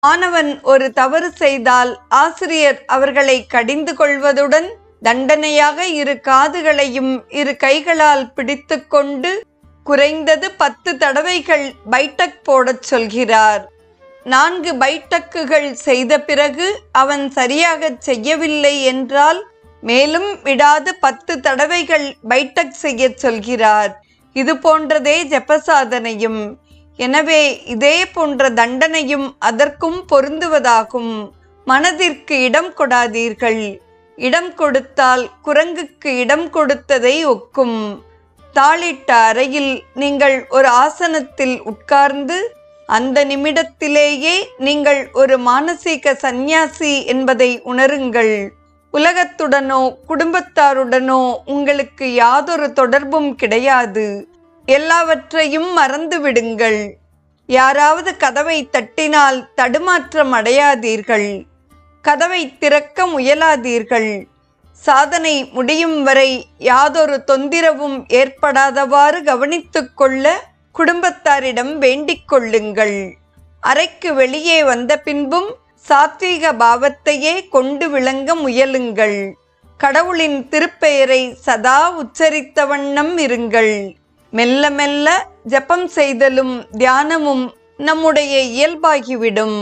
மாணவன் ஒரு தவறு செய்தால் ஆசிரியர் அவர்களை கடிந்து கொள்வதுடன் தண்டனையாக இரு காதுகளையும் இரு கைகளால் பிடித்து கொண்டு குறைந்தது 10 தடவைகள் பைட்டக் போடச் சொல்கிறார். 4 பைட்டக்குகள் செய்த பிறகு அவன் சரியாக செய்யவில்லை என்றால் மேலும் விடாது 10 தடவைகள் பைட்டக் செய்ய சொல்கிறார். இது போன்றதே ஜபசாதனையும். எனவே இதே போன்ற தண்டனையும் அதற்கும் பொருந்துவதாகும். மனதிற்கு இடம் கொடாதீர்கள். இடம் கொடுத்தால் குரங்குக்கு இடம் கொடுத்ததை ஒக்கும். தாளிட்ட அறையில் நீங்கள் ஒரு ஆசனத்தில் உட்கார்ந்து அந்த நிமிடத்திலேயே நீங்கள் ஒரு மானசீக சந்நியாசி என்பதை உணருங்கள். உலகத்துடனோ குடும்பத்தாருடனோ உங்களுக்கு யாதொரு தொடர்பும் கிடையாது. எல்லாவற்றையும் மறந்து விடுங்கள். யாராவது கதவை தட்டினால் தடுமாற்றம் அடையாதீர்கள். கதவை திறக்க முயலாதீர்கள். சாதனை முடியும் வரை யாதொரு தொந்திரவும் ஏற்படாதவாறு கவனித்துக் கொள்ள குடும்பத்தாரிடம் வேண்டிக் கொள்ளுங்கள். அறைக்கு வெளியே வந்த பின்பும் சாத்வீக பாவத்தையே கொண்டு விளங்க முயலுங்கள். கடவுளின் திருப்பெயரை சதா உச்சரித்த வண்ணம் இருங்கள். மெல்ல மெல்ல ஜபம் செய்தலும் தியானமும் நம்முடைய இயல்பாகிவிடும்.